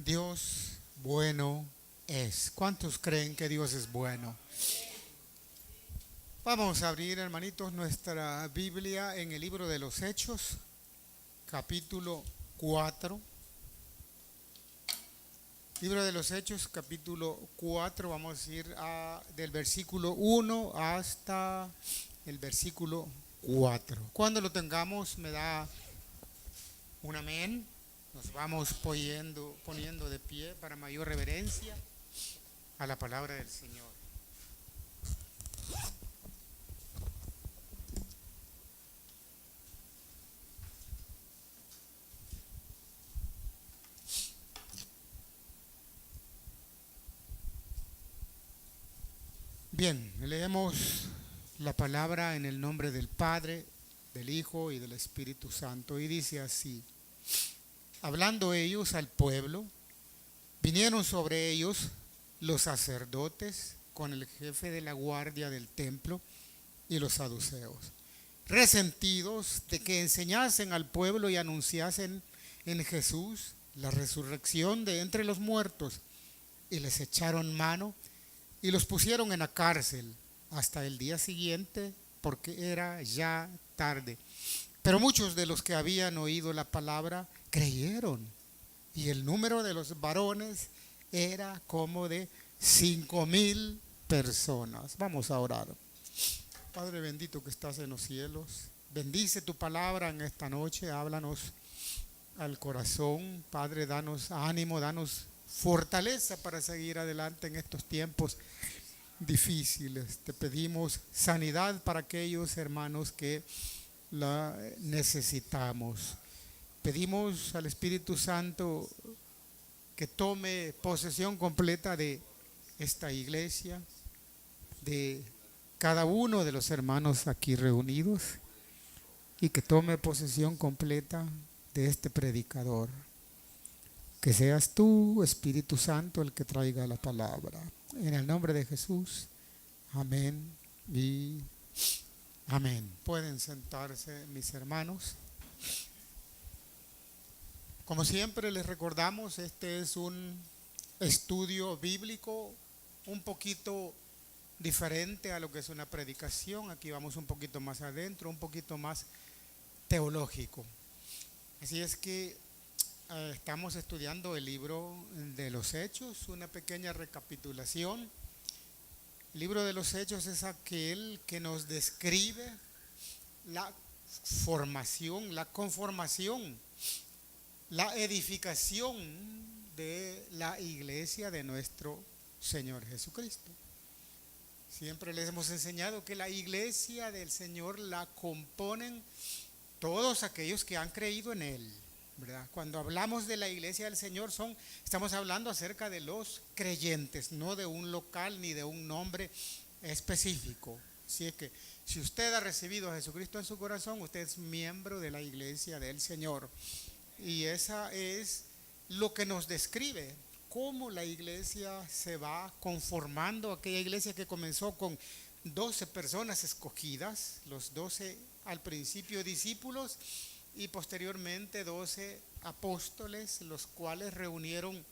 Dios bueno es. ¿Cuántos creen que Dios es bueno? Vamos a abrir, hermanitos, nuestra Biblia en el libro de los Hechos, capítulo 4. Libro de los Hechos, capítulo 4. Vamos a ir del versículo 1 hasta el versículo 4. Cuando lo tengamos, me da un amén. Nos vamos poniendo de pie para mayor reverencia a la palabra del Señor. Bien, leemos la palabra en el nombre del Padre, del Hijo y del Espíritu Santo. Y dice así: hablando ellos al pueblo, vinieron sobre ellos los sacerdotes con el jefe de la guardia del templo y los saduceos, resentidos de que enseñasen al pueblo y anunciasen en Jesús la resurrección de entre los muertos, y les echaron mano y los pusieron en la cárcel hasta el día siguiente, porque era ya tarde. Pero muchos de los que habían oído la palabra creyeron, y el número de los varones era como de 5,000 personas. Vamos a orar. Padre bendito que estás en los cielos, bendice tu palabra en esta noche, háblanos al corazón. Padre, danos ánimo, danos fortaleza para seguir adelante en estos tiempos difíciles. Te pedimos sanidad para aquellos hermanos que la necesitamos. Pedimos al Espíritu Santo que tome posesión completa de esta iglesia, de cada uno de los hermanos aquí reunidos, y que tome posesión completa de este predicador. Que seas tú, Espíritu Santo, el que traiga la palabra. En el nombre de Jesús, amén y amén. Pueden sentarse, mis hermanos. Como siempre les recordamos, este es un estudio bíblico un poquito diferente a lo que es una predicación. Aquí vamos un poquito más adentro, un poquito más teológico. Así es que estamos estudiando el libro de los Hechos, una pequeña recapitulación. El libro de los Hechos es aquel que nos describe la formación, la conformación, la edificación de la iglesia de nuestro Señor Jesucristo. Siempre les hemos enseñado que la iglesia del Señor la componen todos aquellos que han creído en Él, ¿verdad? Cuando hablamos de la iglesia del Señor estamos hablando acerca de los creyentes, no de un local ni de un nombre específico. Así es que si usted ha recibido a Jesucristo en su corazón, usted es miembro de la iglesia del Señor. Y esa es lo que nos describe cómo la iglesia se va conformando, aquella iglesia que comenzó con 12 personas escogidas, los 12 al principio discípulos y posteriormente 12 apóstoles, los cuales reunieron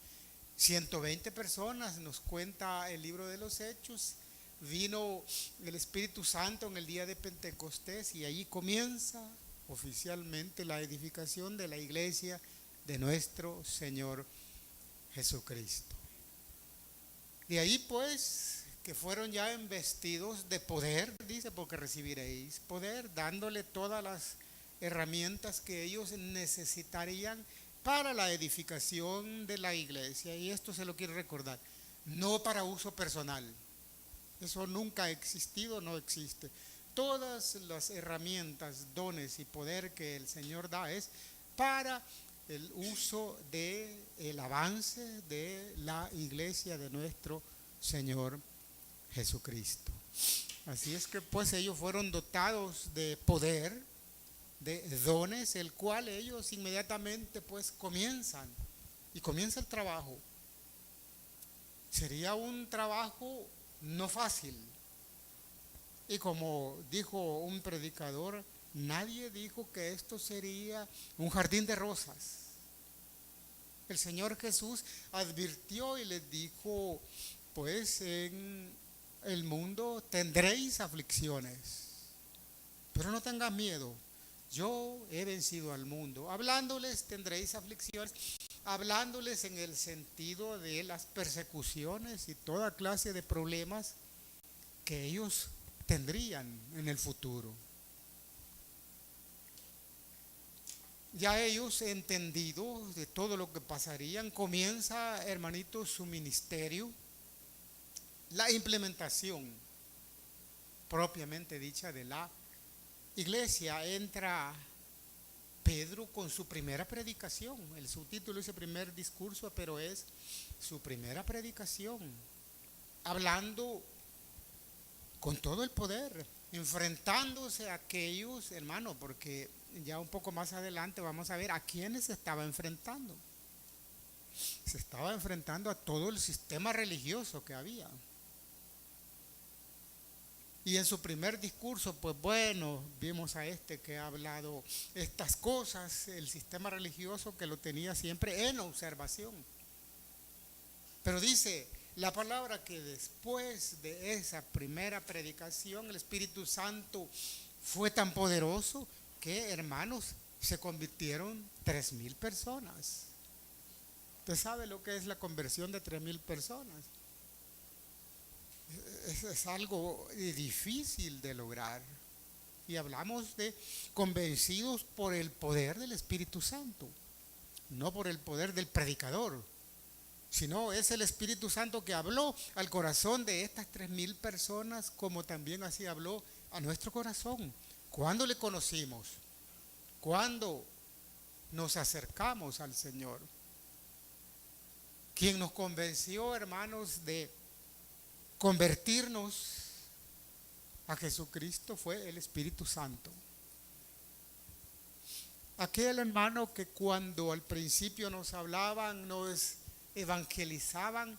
120 personas, nos cuenta el libro de los Hechos. Vino el Espíritu Santo en el día de Pentecostés y allí comienza oficialmente la edificación de la iglesia de nuestro Señor Jesucristo. Y ahí pues que fueron ya embestidos de poder, dice, porque recibiréis poder, dándole todas las herramientas que ellos necesitarían para la edificación de la iglesia. Y esto se lo quiero recordar, no para uso personal. Eso nunca ha existido, no existe. Todas las herramientas, dones y poder que el Señor da es para el uso del avance de la iglesia de nuestro Señor Jesucristo. Así es que pues ellos fueron dotados de poder, de dones, el cual ellos inmediatamente pues comienza el trabajo. Sería un trabajo no fácil. Y como dijo un predicador, nadie dijo que esto sería un jardín de rosas. El Señor Jesús advirtió y les dijo, pues en el mundo tendréis aflicciones, pero no tengas miedo, yo he vencido al mundo. Hablándoles tendréis aflicciones, hablándoles en el sentido de las persecuciones y toda clase de problemas que ellos tendrían en el futuro. Ya ellos entendidos de todo lo que pasarían, comienza, hermanitos, su ministerio, la implementación propiamente dicha de la iglesia. Entra Pedro con su primera predicación. El subtítulo dice primer discurso, pero es su primera predicación, hablando con todo el poder, enfrentándose a aquellos, hermano, porque ya un poco más adelante vamos a ver a quiénes se estaba enfrentando. Se estaba enfrentando a todo el sistema religioso que había. Y en su primer discurso, pues bueno, vimos a este que ha hablado estas cosas, el sistema religioso que lo tenía siempre en observación. Pero dice la palabra que después de esa primera predicación, el Espíritu Santo fue tan poderoso que, hermanos, se convirtieron 3,000 personas. ¿Usted sabe lo que es la conversión de 3,000 personas? Es algo difícil de lograr. Y hablamos de convencidos por el poder del Espíritu Santo, no por el poder del predicador, sino es el Espíritu Santo que habló al corazón de estas 3,000 personas, como también así habló a nuestro corazón. ¿Cuándo le conocimos? ¿Cuándo nos acercamos al Señor? Quien nos convenció, hermanos, de convertirnos a Jesucristo fue el Espíritu Santo. Aquel hermano que cuando al principio nos hablaban, nos evangelizaban,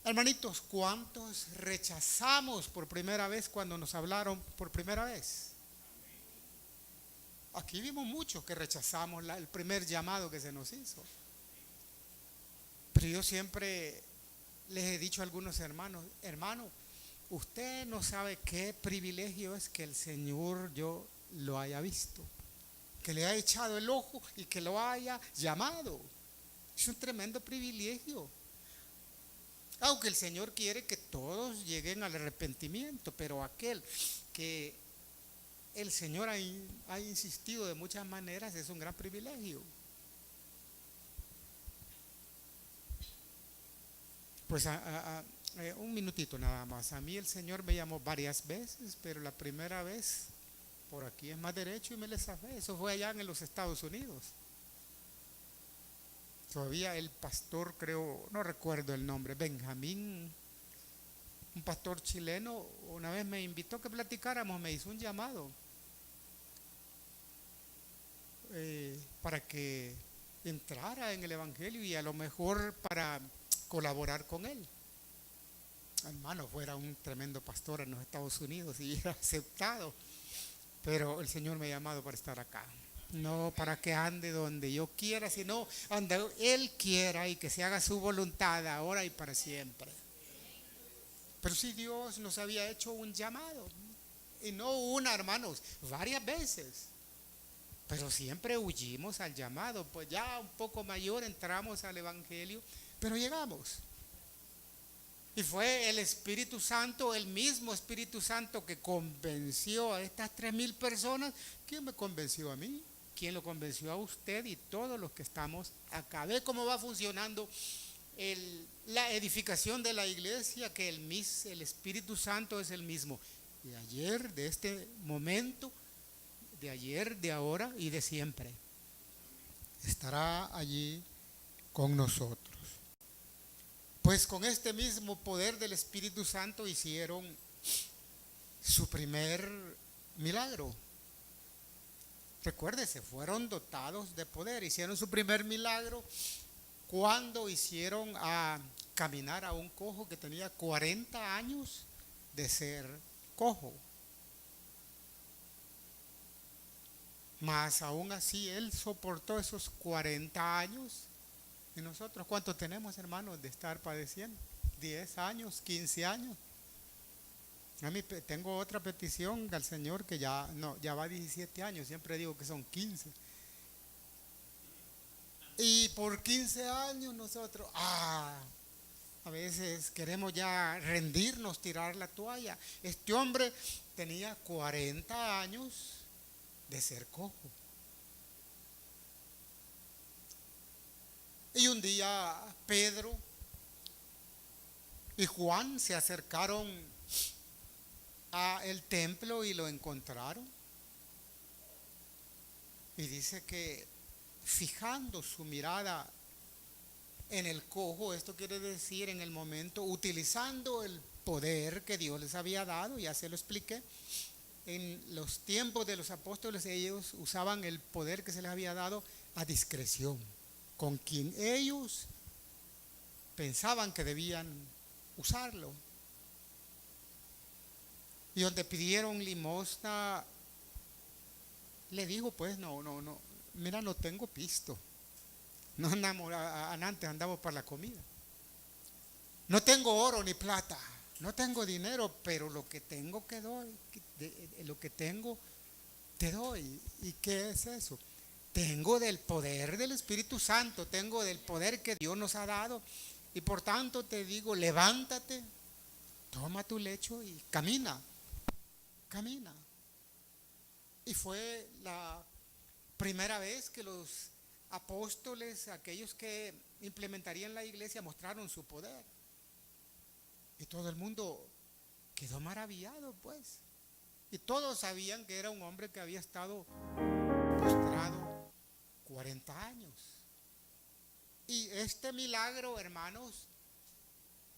hermanitos, ¿cuántos rechazamos por primera vez cuando nos hablaron por primera vez? Aquí vimos muchos que rechazamos el primer llamado que se nos hizo. Pero yo siempre les he dicho a algunos hermanos, hermano, usted no sabe qué privilegio es que el Señor yo lo haya visto, que le haya echado el ojo y que lo haya llamado. Es un tremendo privilegio. Aunque el Señor quiere que todos lleguen al arrepentimiento, pero aquel que el Señor ha insistido de muchas maneras es un gran privilegio. Pues un minutito nada más. A mí el Señor me llamó varias veces, pero la primera vez por aquí es más derecho y me le zafé. Eso fue allá en los Estados Unidos. Todavía el pastor, creo, no recuerdo el nombre, Benjamín, un pastor chileno, una vez me invitó a que platicáramos, me hizo un llamado para que entrara en el Evangelio y a lo mejor para colaborar con él. Hermano, fuera un tremendo pastor en los Estados Unidos y era aceptado, pero el Señor me ha llamado para estar acá. No para que ande donde yo quiera, sino donde Él quiera y que se haga su voluntad ahora y para siempre. Pero si Dios nos había hecho un llamado, y no una, hermanos, varias veces, pero siempre huyimos al llamado. Pues ya un poco mayor entramos al Evangelio, pero llegamos. Y fue el Espíritu Santo, el mismo Espíritu Santo que convenció a estas 3,000 personas. ¿Quién me convenció a mí? ¿Quién lo convenció a usted y todos los que estamos acá? Ve cómo va funcionando la edificación de la iglesia, que el Espíritu Santo es el mismo. De ayer, de este momento, de ayer, de ahora y de siempre. Estará allí con nosotros. Pues con este mismo poder del Espíritu Santo hicieron su primer milagro. Recuérdese, fueron dotados de poder. Hicieron su primer milagro cuando hicieron a caminar a un cojo que tenía 40 años de ser cojo. Mas aún así él soportó esos 40 años ¿Y nosotros cuánto tenemos, hermanos, de estar padeciendo? 10 años, 15 años. A mí tengo otra petición al Señor que ya, no, ya va 17 años, siempre digo que son 15. Y por 15 años nosotros, a veces queremos ya rendirnos, tirar la toalla. Este hombre tenía 40 años de ser cojo. Y un día Pedro y Juan se acercaron al templo y lo encontraron. Y dice que fijando su mirada en el cojo, esto quiere decir en el momento, utilizando el poder que Dios les había dado, ya se lo expliqué, en los tiempos de los apóstoles ellos usaban el poder que se les había dado a discreción, con quien ellos pensaban que debían usarlo. Y donde pidieron limosna, le dijo, pues no, mira, no tengo pisto. No andamos, antes andamos para la comida. No tengo oro ni plata, no tengo dinero, pero lo que tengo que doy, lo que tengo te doy. ¿Y qué es eso? Tengo del poder del Espíritu Santo, tengo del poder que Dios nos ha dado. Y por tanto te digo, levántate, toma tu lecho y camina. Camina. Y fue la primera vez que los apóstoles, aquellos que implementarían la iglesia, mostraron su poder. Y todo el mundo quedó maravillado, pues. Y todos sabían que era un hombre que había estado postrado 40 años. Y este milagro, hermanos,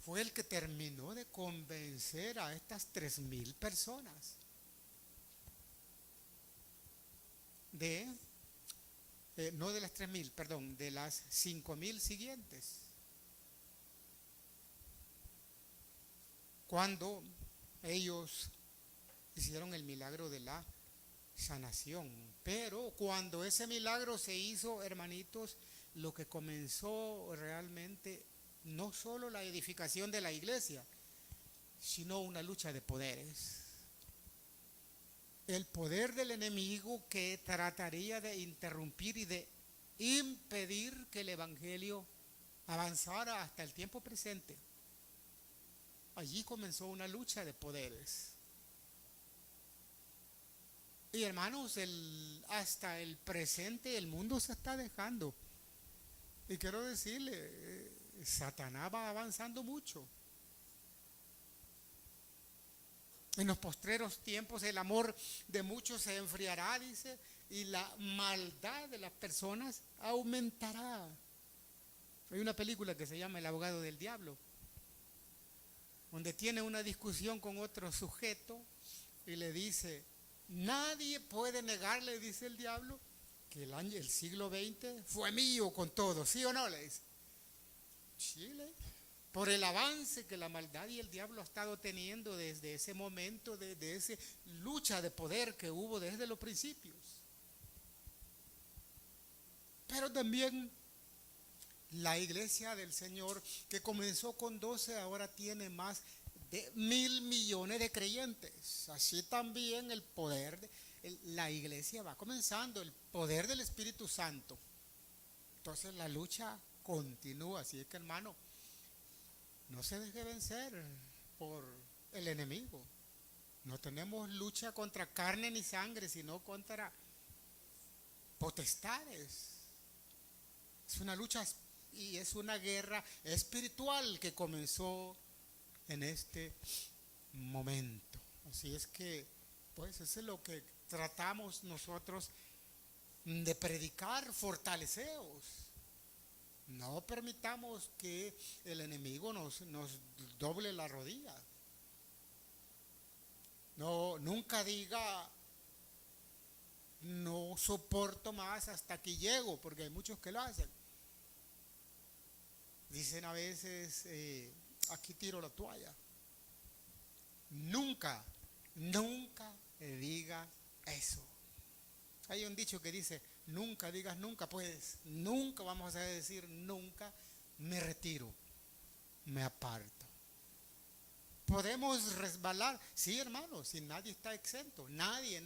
fue el que terminó de convencer a estas 3,000 personas no de las 3,000, perdón, de las 5,000 siguientes. Cuando ellos hicieron el milagro de la sanación. Pero cuando ese milagro se hizo, hermanitos, lo que comenzó realmente no solo la edificación de la iglesia, sino una lucha de poderes. El poder del enemigo que trataría de interrumpir y de impedir que el evangelio avanzara hasta el tiempo presente. Allí comenzó una lucha de poderes. Y hermanos, hasta el presente el mundo se está dejando. Y quiero decirle, Satanás va avanzando mucho. En los postreros tiempos el amor de muchos se enfriará, dice, y la maldad de las personas aumentará. Hay una película que se llama El abogado del diablo, donde tiene una discusión con otro sujeto y le dice, nadie puede negarle, dice el diablo, que el siglo XX fue mío con todo, ¿sí o no? Le dice. Chile, por el avance que la maldad y el diablo ha estado teniendo desde ese momento, de esa lucha de poder que hubo desde los principios. Pero también la iglesia del Señor, que comenzó con 12, ahora tiene más de 1,000 millones de creyentes. Así también el poder, la iglesia va comenzando, el poder del Espíritu Santo. Entonces la lucha continúa. Así es que, hermano, no se deje vencer por el enemigo. No tenemos lucha contra carne ni sangre, sino contra potestades. Es una lucha y es una guerra espiritual que comenzó en este momento. Así es que, pues, eso es lo que tratamos nosotros de predicar, fortaleceos. No permitamos que el enemigo nos doble la rodilla. No, nunca diga, no soporto más hasta aquí llego, porque hay muchos que lo hacen. Dicen a veces, aquí tiro la toalla. Nunca diga eso. Hay un dicho que dice, Nunca digas nunca, pues nunca vamos a decir nunca, me retiro, me aparto. Podemos resbalar, sí, hermano, si nadie está exento, nadie.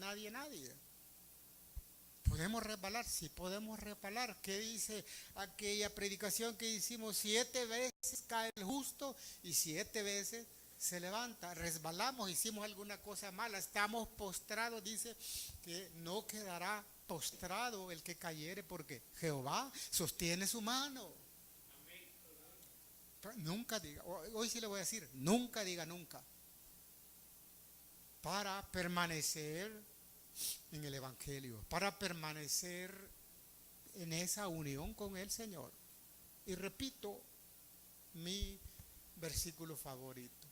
Podemos resbalar, sí podemos resbalar. ¿Qué dice aquella predicación que hicimos? 7 veces cae el justo y 7 veces se levanta. Resbalamos, hicimos alguna cosa mala, estamos postrados. Dice que no quedará postrado el que cayere, porque Jehová sostiene su mano. Nunca diga, hoy sí le voy a decir, nunca diga nunca. Para permanecer en el Evangelio, para permanecer en esa unión con el Señor. Y repito mi versículo favorito: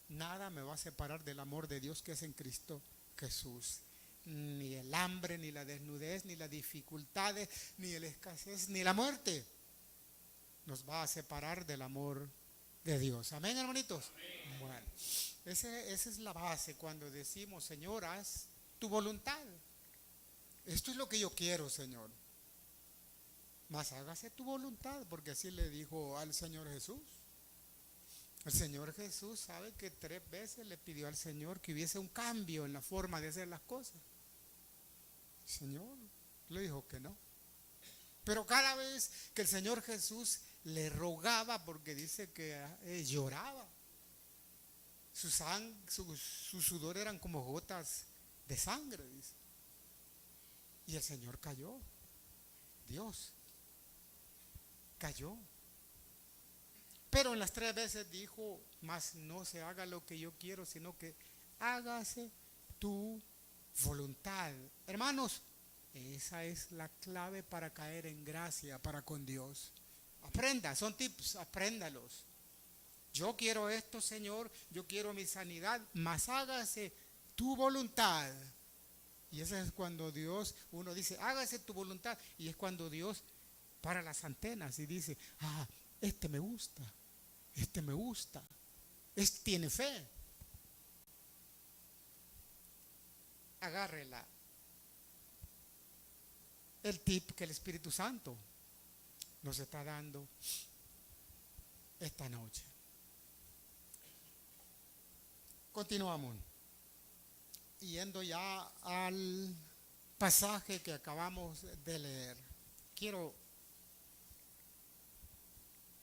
nada me va a separar del amor de Dios que es en Cristo Jesús. Ni el hambre, ni la desnudez, ni las dificultades, ni la escasez, ni la muerte nos va a separar del amor de Dios. Amén, hermanitos. Amén. Bueno, esa es la base cuando decimos: Señor, haz tu voluntad. Esto es lo que yo quiero, Señor. Mas hágase tu voluntad, porque así le dijo al Señor Jesús. El Señor Jesús sabe que 3 veces le pidió al Señor que hubiese un cambio en la forma de hacer las cosas. El Señor le dijo que no. Pero cada vez que el Señor Jesús le rogaba, porque dice que lloraba, su sudor eran como gotas de sangre, dice. Y el Señor cayó. Dios cayó. Pero en las 3 veces dijo: mas no se haga lo que yo quiero, sino que hágase tu voluntad. Hermanos, esa es la clave para caer en gracia para con Dios. Aprenda, son tips, apréndalos. Yo quiero esto, Señor, yo quiero mi sanidad, mas hágase tu voluntad. Y eso es cuando Dios, uno dice: hágase tu voluntad. Y es cuando Dios para las antenas y dice: este me gusta, tiene fe. Agárrela. El tip que el Espíritu Santo nos está dando esta noche. Continuamos. Yendo ya al pasaje que acabamos de leer. Quiero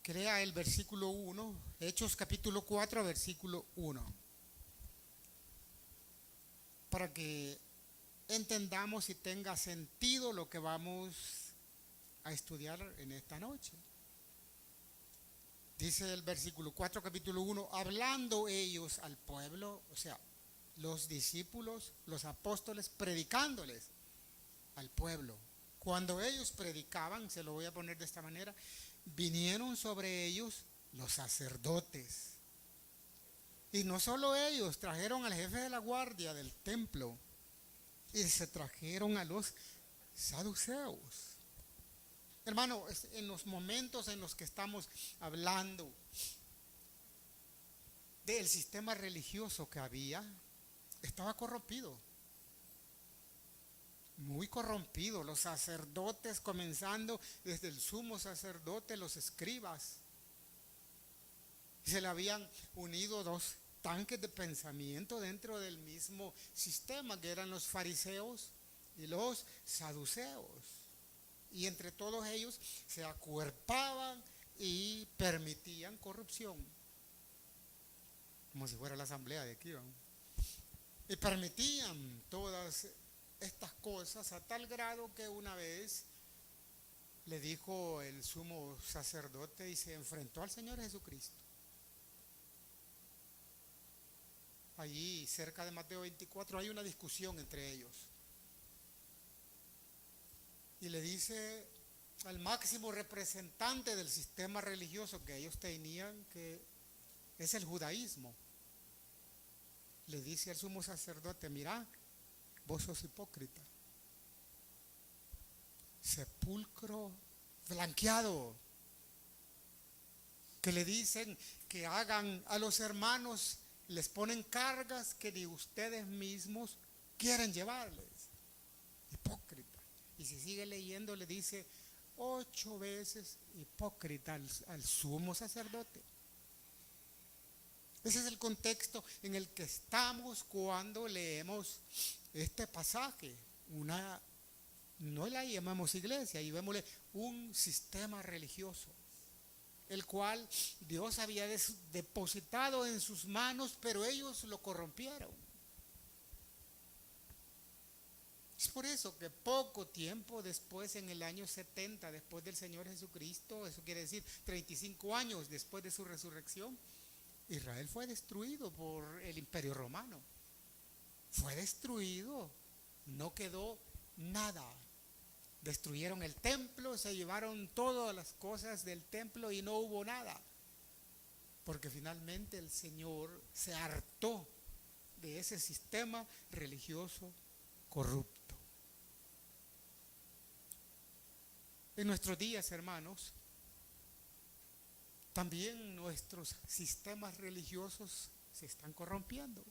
que lea el versículo 1, Hechos capítulo 4, versículo 1. Para que entendamos y tenga sentido lo que vamos a estudiar en esta noche. Dice el versículo 4, capítulo 1: hablando ellos al pueblo, o sea, los discípulos, los apóstoles, predicándoles al pueblo. Cuando ellos predicaban, se lo voy a poner de esta manera, vinieron sobre ellos los sacerdotes. Y no solo ellos, trajeron al jefe de la guardia del templo y se trajeron a los saduceos. Hermano, en los momentos en los que estamos hablando del sistema religioso que había, estaba corrompido, muy corrompido. Los sacerdotes, comenzando desde el sumo sacerdote, los escribas, se le habían unido 2 tanques de pensamiento dentro del mismo sistema, que eran los fariseos y los saduceos. Y entre todos ellos se acuerpaban y permitían corrupción, como si fuera la asamblea de aquí, ¿no? Y permitían todas estas cosas, a tal grado que una vez le dijo el sumo sacerdote y se enfrentó al Señor Jesucristo. Allí cerca de Mateo 24 hay una discusión entre ellos. Y le dice al máximo representante del sistema religioso que ellos tenían, que es el judaísmo, le dice al sumo sacerdote: mira, vos sos hipócrita. Sepulcro blanqueado. Que le dicen que hagan a los hermanos, les ponen cargas que ni ustedes mismos quieren llevarles. Hipócrita. Y si sigue leyendo, le dice 8 veces hipócrita al sumo sacerdote. Ese es el contexto en el que estamos cuando leemos este pasaje. No la llamamos iglesia, y vemos un sistema religioso, el cual Dios había depositado en sus manos, pero ellos lo corrompieron. Es por eso que poco tiempo después, en el año 70, después del Señor Jesucristo, eso quiere decir 35 años después de su resurrección, Israel fue destruido por el Imperio Romano. Fue destruido, no quedó nada. Destruyeron el templo, se llevaron todas las cosas del templo y no hubo nada. Porque finalmente el Señor se hartó de ese sistema religioso corrupto. En nuestros días, hermanos, también nuestros sistemas religiosos se están corrompiendo.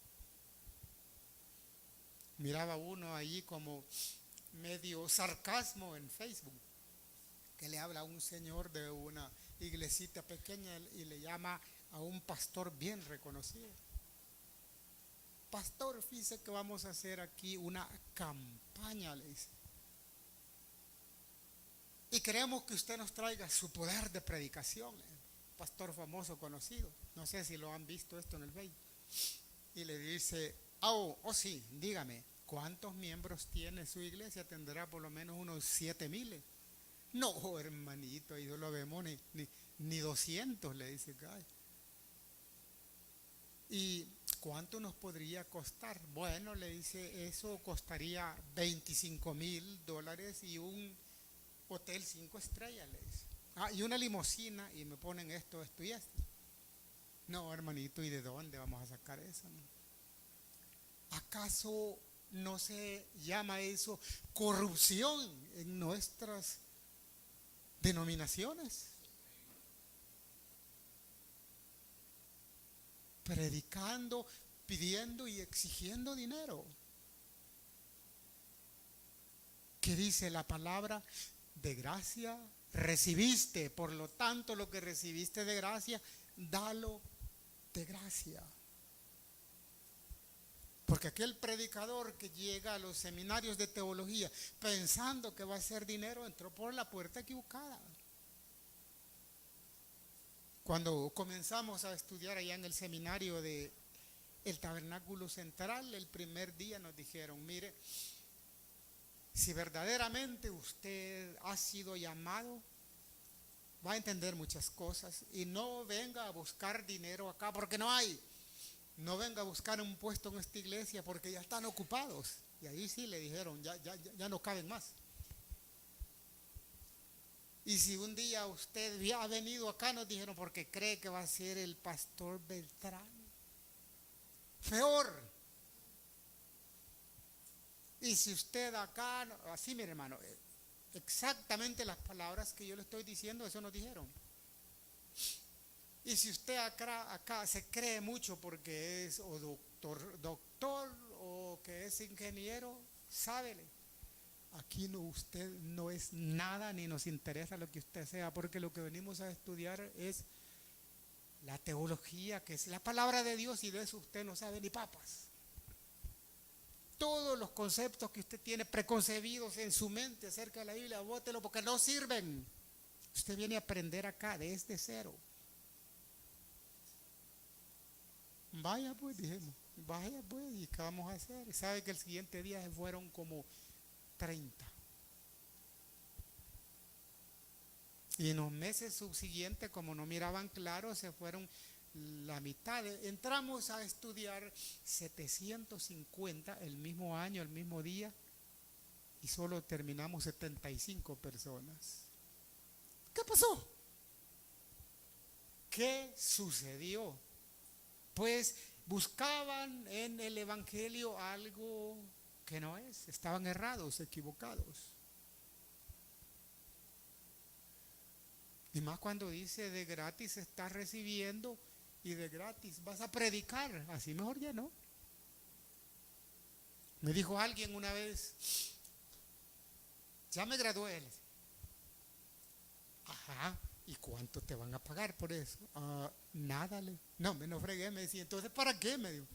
Miraba uno ahí como medio sarcasmo en Facebook, que le habla a un señor de una iglesita pequeña y le llama a un pastor bien reconocido. Pastor, fíjese que vamos a hacer aquí una campaña, le dice. Y queremos que usted nos traiga su poder de predicación. Pastor famoso, conocido. No sé si lo han visto esto en el Facebook. Y le dice, oh sí, dígame, ¿cuántos miembros tiene su iglesia? Tendrá por lo menos unos 7,000. No, hermanito, ahí no lo vemos ni 200, le dice. ¿Y cuánto nos podría costar? Bueno, le dice, eso costaría $25,000 y un hotel 5 estrellas, le dice. Y una limusina, y me ponen esto y esto. No, hermanito, ¿y de dónde vamos a sacar eso? ¿Acaso no se llama eso corrupción en nuestras denominaciones? Predicando, pidiendo y exigiendo dinero. ¿Qué dice la palabra? De gracia recibiste, por lo tanto lo que recibiste de gracia, dalo de gracia. Porque aquel predicador que llega a los seminarios de teología pensando que va a hacer dinero, entró por la puerta equivocada. Cuando comenzamos a estudiar allá en el seminario de el Tabernáculo Central, el primer día nos dijeron, mire, si verdaderamente usted ha sido llamado, va a entender muchas cosas y no venga a buscar dinero acá porque no hay. No venga a buscar un puesto en esta iglesia porque ya están ocupados. Y ahí sí le dijeron, ya no caben más. Y si un día usted ha venido acá, nos dijeron, porque cree que va a ser el pastor Beltrán. Peor. Y si usted acá, así mi hermano, exactamente las palabras que yo le estoy diciendo, eso nos dijeron. Y si usted acá se cree mucho porque es o doctor o que es ingeniero, sábele. Aquí usted no es nada ni nos interesa lo que usted sea, porque lo que venimos a estudiar es la teología, que es la palabra de Dios, y de eso usted no sabe ni papas. Todos los conceptos que usted tiene preconcebidos en su mente acerca de la Biblia, bótelo porque no sirven. Usted viene a aprender acá desde cero. Vaya pues, dijimos, vaya pues, ¿y qué vamos a hacer? ¿Sabe que el siguiente día se fueron como 30? Y en los meses subsiguientes, como no miraban claro, se fueron la mitad. Entramos a estudiar 750 el mismo año, el mismo día, y solo terminamos 75 personas. ¿Qué pasó? ¿Qué sucedió? Pues buscaban en el evangelio algo que no es, estaban errados, equivocados. Y más cuando dice de gratis estás recibiendo y de gratis vas a predicar, así mejor ya no. Me dijo alguien una vez, Ya me gradué. Ajá, ¿y cuánto te van a pagar por eso? Nada, no, me no fregué, me decía, entonces ¿para qué? Me dijo.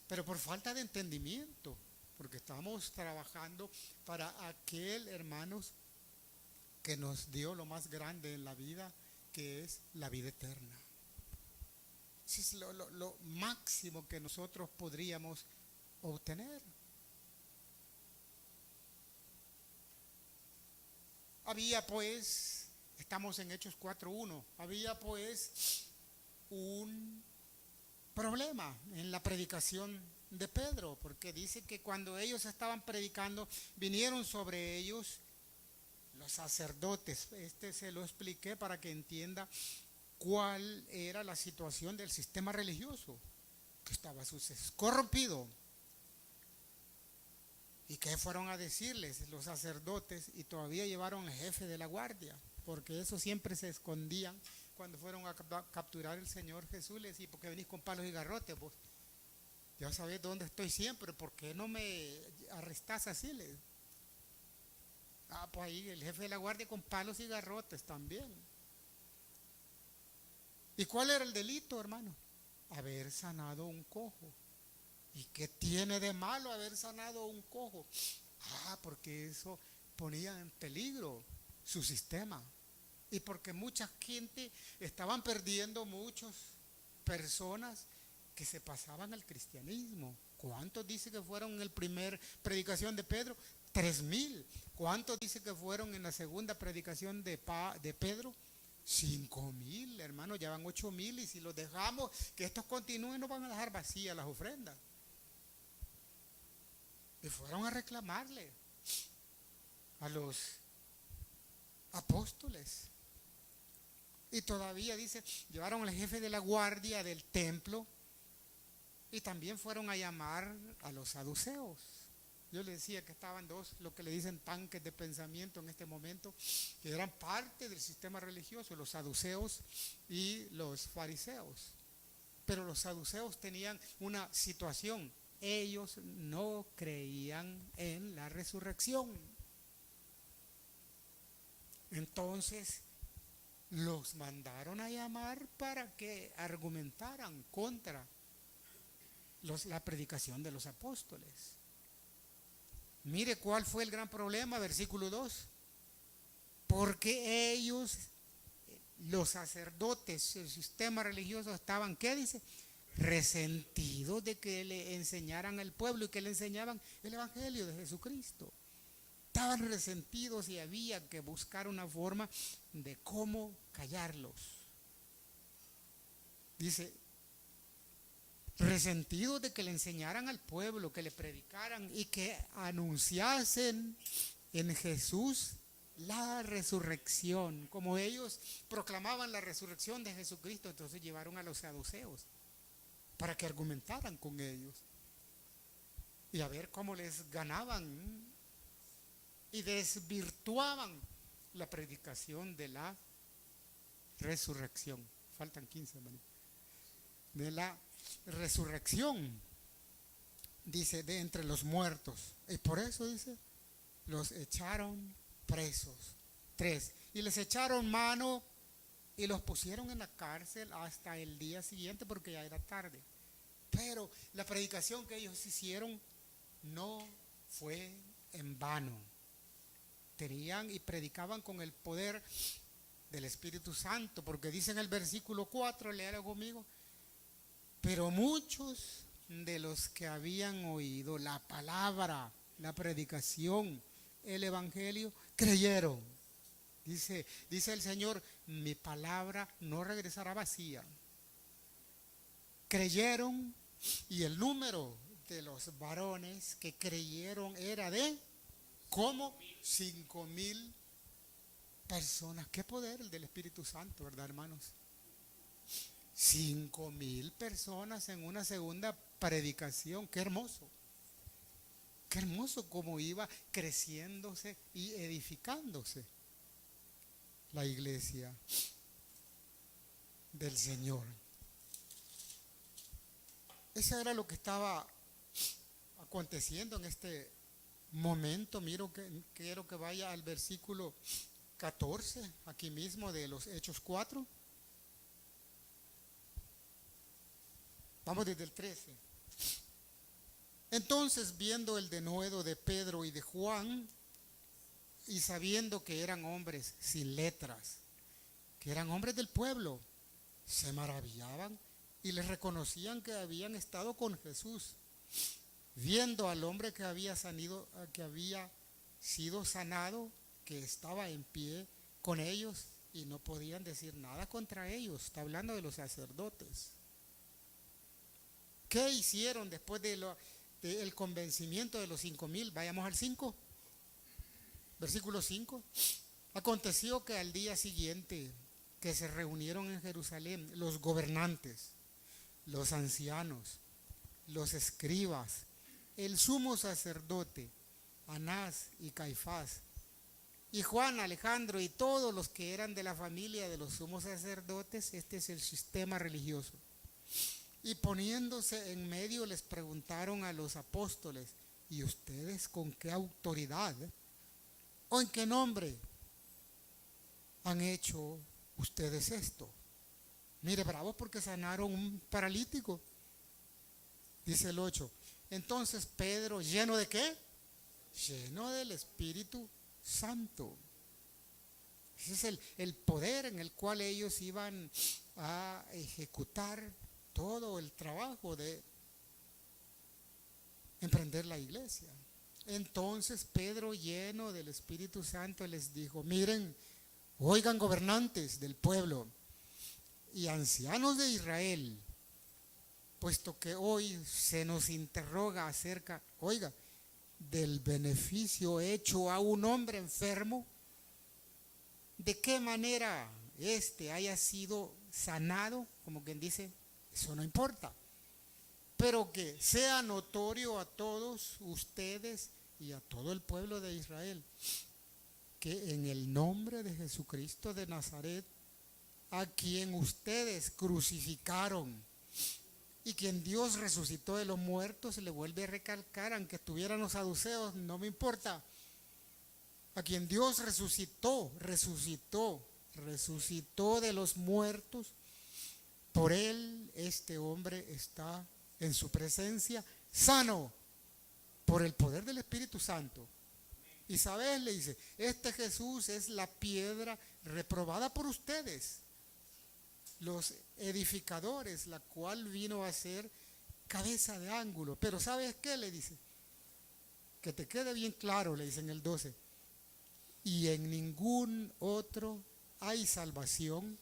Pero por falta de entendimiento, porque estamos trabajando para aquel, hermanos, que nos dio lo más grande en la vida, que es la vida eterna. Eso es lo máximo que nosotros podríamos obtener. Había pues, estamos en Hechos 4:1, había pues un problema en la predicación de Pedro, porque dice que cuando ellos estaban predicando, vinieron sobre ellos los sacerdotes. Se lo expliqué para que entienda cuál era la situación del sistema religioso, que estaba corrompido. ¿Y qué fueron a decirles los sacerdotes? Y todavía llevaron al jefe de la guardia, porque eso siempre se escondían cuando fueron a capturar al Señor Jesús. Les decía, ¿por qué venís con palos y garrotes vos? Ya sabés dónde estoy siempre, ¿por qué no me arrestás así? Pues ahí el jefe de la guardia con palos y garrotes también. ¿Y cuál era el delito, hermano? Haber sanado un cojo. ¿Y qué tiene de malo haber sanado un cojo? Porque eso ponía en peligro su sistema. Y porque mucha gente estaban perdiendo, muchas personas que se pasaban al cristianismo. ¿Cuántos dice que fueron en la primera predicación de Pedro? 3,000. ¿Cuántos dice que fueron en la segunda predicación de Pedro? 5,000, hermanos, ya van 8,000. Y si los dejamos que estos continúen, nos van a dejar vacías las ofrendas. Y fueron a reclamarle a los apóstoles. Y todavía dice, llevaron al jefe de la guardia del templo y también fueron a llamar a los saduceos. Yo les decía que estaban dos, lo que le dicen tanques de pensamiento en este momento, que eran parte del sistema religioso, los saduceos y los fariseos. Pero los saduceos tenían una situación. Ellos no creían en la resurrección. Entonces los mandaron a llamar para que argumentaran contra la predicación de los apóstoles. Mire cuál fue el gran problema, versículo 2. Porque ellos, los sacerdotes, el sistema religioso, estaban, ¿qué dice? Resentidos de que le enseñaran al pueblo y que le enseñaban el evangelio de Jesucristo. Estaban resentidos y había que buscar una forma de cómo callarlos. Dice, resentidos de que le enseñaran al pueblo, que le predicaran y que anunciasen en Jesús la resurrección. Como ellos proclamaban la resurrección de Jesucristo, entonces llevaron a los saduceos para que argumentaran con ellos y a ver cómo les ganaban y desvirtuaban la predicación de la resurrección. Faltan 15, hermano. De la resurrección, dice, de entre los muertos. Y por eso dice, los echaron presos. 3. Y les echaron mano y los pusieron en la cárcel hasta el día siguiente porque ya era tarde. Pero la predicación que ellos hicieron no fue en vano. Tenían y predicaban con el poder del Espíritu Santo, porque dice en el versículo 4, léalo conmigo, pero muchos de los que habían oído la palabra, la predicación, el evangelio, creyeron. Dice el Señor, mi palabra no regresará vacía. Creyeron y el número de los varones que creyeron era de como 5,000 personas. Qué poder el del Espíritu Santo, ¿verdad, hermanos? 5,000 personas en una segunda predicación. Qué hermoso. Qué hermoso cómo iba creciéndose y edificándose la iglesia del Señor. Eso era lo que estaba aconteciendo en este Momento, quiero que vaya al versículo 14, aquí mismo de los Hechos 4. Vamos desde el 13. Entonces, viendo el denuedo de Pedro y de Juan, y sabiendo que eran hombres sin letras, que eran hombres del pueblo, se maravillaban y les reconocían que habían estado con Jesús. Viendo al hombre que había sido sanado, que estaba en pie con ellos y no podían decir nada contra ellos. Está hablando de los sacerdotes. ¿Qué hicieron después del convencimiento de los 5,000? Vayamos al 5, versículo 5. Aconteció que al día siguiente que se reunieron en Jerusalén los gobernantes, los ancianos, los escribas, el sumo sacerdote, Anás y Caifás, y Juan, Alejandro y todos los que eran de la familia de los sumos sacerdotes. Este es el sistema religioso. Y poniéndose en medio les preguntaron a los apóstoles: ¿y ustedes con qué autoridad o en qué nombre han hecho ustedes esto? Mire, bravos porque sanaron un paralítico. Dice el 8. Entonces Pedro, ¿lleno de qué? Lleno del Espíritu Santo. Ese es el poder en el cual ellos iban a ejecutar todo el trabajo de emprender la iglesia. Entonces Pedro, lleno del Espíritu Santo, les dijo: miren, oigan, gobernantes del pueblo y ancianos de Israel, puesto que hoy se nos interroga acerca, oiga, del beneficio hecho a un hombre enfermo, de qué manera éste haya sido sanado, como quien dice, eso no importa, pero que sea notorio a todos ustedes y a todo el pueblo de Israel que en el nombre de Jesucristo de Nazaret, a quien ustedes crucificaron y quien Dios resucitó de los muertos, le vuelve a recalcar, aunque estuvieran los saduceos, no me importa, a quien Dios resucitó de los muertos, por él este hombre está en su presencia sano por el poder del Espíritu Santo. Y sabes, le dice, este Jesús es la piedra reprobada por ustedes, los edificadores, la cual vino a ser cabeza de ángulo. Pero ¿sabes qué? Le dice, que te quede bien claro, le dice en el 12, y en ningún otro hay salvación,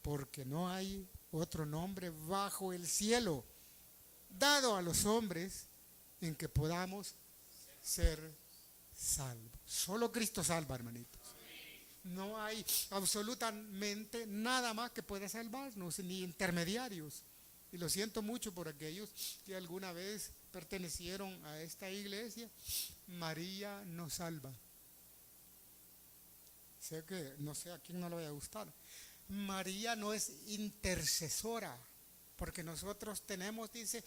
porque no hay otro nombre bajo el cielo dado a los hombres en que podamos ser salvos. Solo Cristo salva, hermanitos. No hay absolutamente nada más que pueda salvarnos, ni intermediarios. Y lo siento mucho por aquellos que alguna vez pertenecieron a esta iglesia. María nos salva. Sé que no sé a quién no le vaya a gustar. María no es intercesora, porque nosotros tenemos, dice,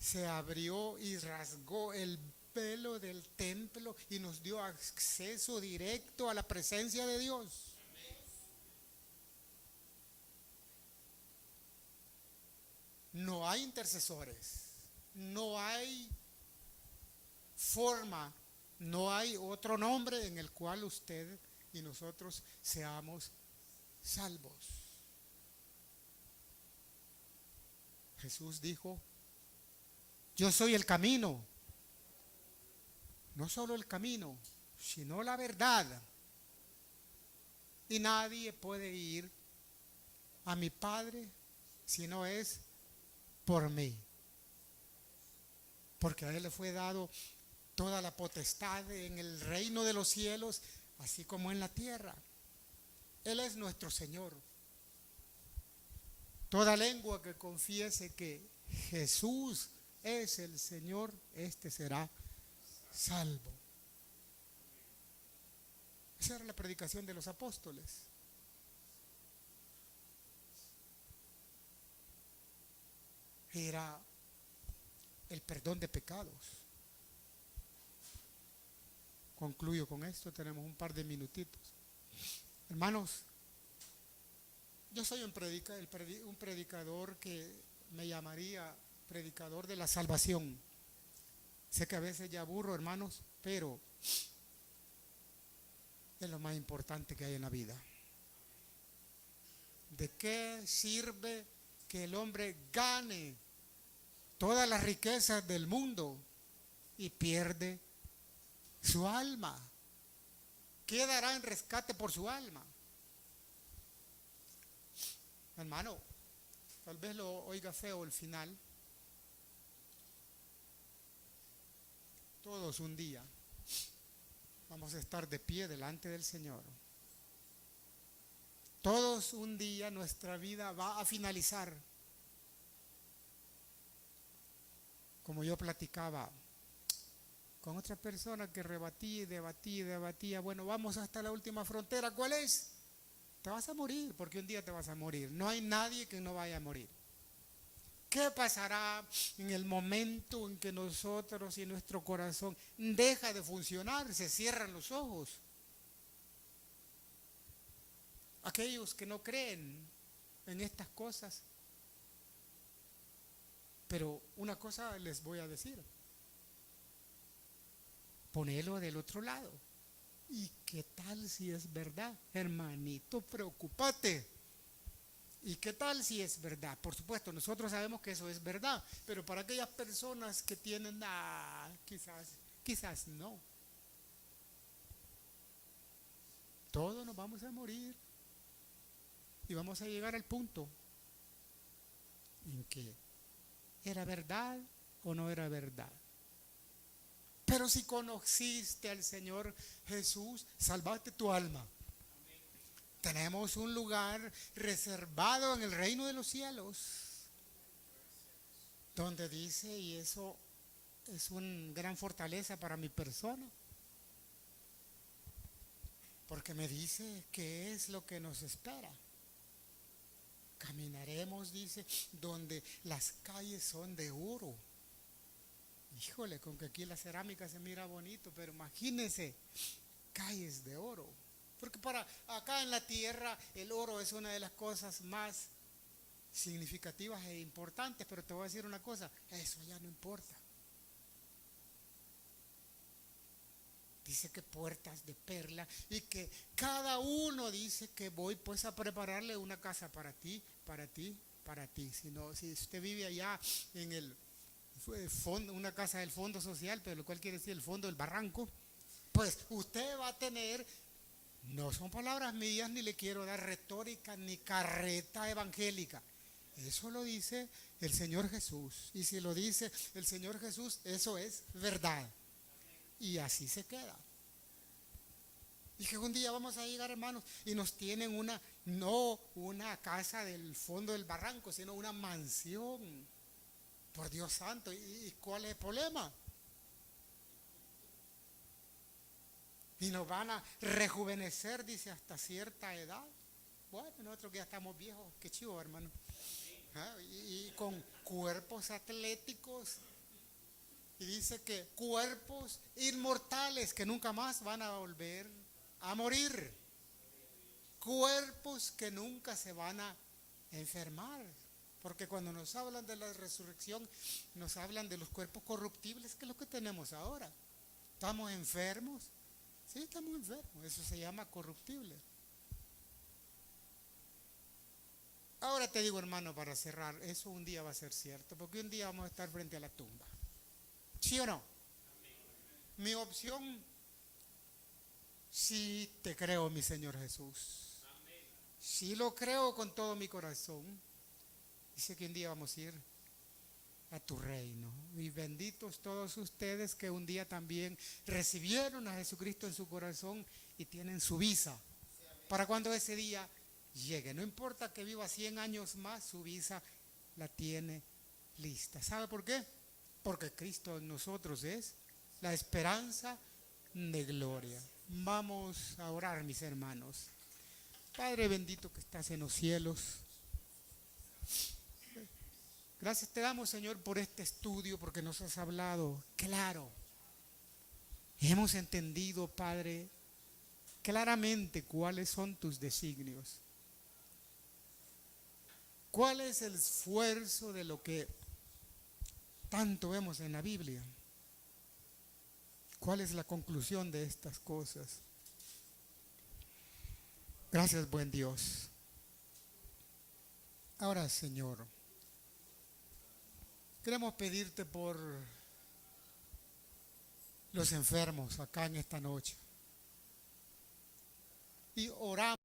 se abrió y rasgó el velo del templo y nos dio acceso directo a la presencia de Dios. No hay intercesores, no hay forma, no hay otro nombre en el cual usted y nosotros seamos salvos. Jesús dijo: yo soy el camino. No solo el camino, sino la verdad. Y nadie puede ir a mi Padre si no es por mí. Porque a Él le fue dado toda la potestad en el reino de los cielos, así como en la tierra. Él es nuestro Señor. Toda lengua que confiese que Jesús es el Señor, este será salvo. Esa era la predicación de los apóstoles. Era el perdón de pecados. concluyo con esto, tenemos un par de minutitos. Hermanos, yo soy un predicador que me llamaría predicador de la salvación. Sé que a veces ya aburro, hermanos, pero es lo más importante que hay en la vida. ¿De qué sirve que el hombre gane todas las riquezas del mundo y pierde su alma? ¿Qué dará en rescate por su alma? Hermano, tal vez lo oiga feo el final. Todos un día vamos a estar de pie delante del Señor. Todos un día nuestra vida va a finalizar. Como yo platicaba con otra persona que rebatía y debatía y debatía. Bueno, vamos hasta la última frontera. ¿Cuál es? Te vas a morir, porque un día te vas a morir. No hay nadie que no vaya a morir. ¿Qué pasará en el momento en que nosotros y nuestro corazón deja de funcionar? Se cierran los ojos. Aquellos que no creen en estas cosas. Pero una cosa les voy a decir. Ponelo del otro lado. ¿Y qué tal si es verdad? Hermanito, preocúpate. ¿Y qué tal si es verdad? Por supuesto, nosotros sabemos que eso es verdad, pero para aquellas personas que tienen, quizás no. Todos nos vamos a morir y vamos a llegar al punto en que era verdad o no era verdad. Pero si conociste al Señor Jesús, salvaste tu alma. Tenemos un lugar reservado en el reino de los cielos, donde dice, y eso es una gran fortaleza para mi persona, porque me dice qué es lo que nos espera. Caminaremos, dice, donde las calles son de oro. Híjole, con que aquí la cerámica se mira bonito, pero imagínense, calles de oro. Porque para acá en la tierra el oro es una de las cosas más significativas e importantes, pero te voy a decir una cosa, eso ya no importa. Dice que puertas de perla y que cada uno dice que voy pues a prepararle una casa para ti, para ti, para ti. Si usted vive allá en el fondo, una casa del fondo social, pero lo cual quiere decir el fondo del barranco, pues usted va a tener, no son palabras mías, ni le quiero dar retórica ni carreta evangélica. Eso lo dice el Señor Jesús. Y si lo dice el Señor Jesús, eso es verdad. Y así se queda. Y que un día vamos a llegar, hermanos, y nos tienen no una casa del fondo del barranco, sino una mansión. Por Dios santo. ¿Y cuál es el problema? Y nos van a rejuvenecer, dice, hasta cierta edad. Bueno, nosotros que ya estamos viejos, qué chivo, hermano. Y con cuerpos atléticos. Y dice que cuerpos inmortales que nunca más van a volver a morir. Cuerpos que nunca se van a enfermar. Porque cuando nos hablan de la resurrección, nos hablan de los cuerpos corruptibles, que es lo que tenemos ahora. ¿Estamos enfermos? Sí, estamos enfermos. Eso se llama corruptible. Ahora te digo, hermano, para cerrar, eso un día va a ser cierto, porque un día vamos a estar frente a la tumba. ¿Sí o no? Mi opción, sí te creo, mi Señor Jesús. Sí lo creo con todo mi corazón. Dice que un día vamos a ir a tu reino. Y benditos todos ustedes que un día también recibieron a Jesucristo en su corazón y tienen su visa. Para cuando ese día llegue. No importa que viva 100 años más, su visa la tiene lista. ¿Sabe por qué? Porque Cristo en nosotros es la esperanza de gloria. Vamos a orar, mis hermanos. Padre bendito que estás en los cielos. Gracias te damos, Señor, por este estudio, porque nos has hablado claro. Hemos entendido, Padre, claramente cuáles son tus designios. ¿Cuál es el esfuerzo de lo que tanto vemos en la Biblia? ¿Cuál es la conclusión de estas cosas? Gracias, buen Dios. Ahora, Señor, queremos pedirte por los enfermos acá en esta noche. Y oramos.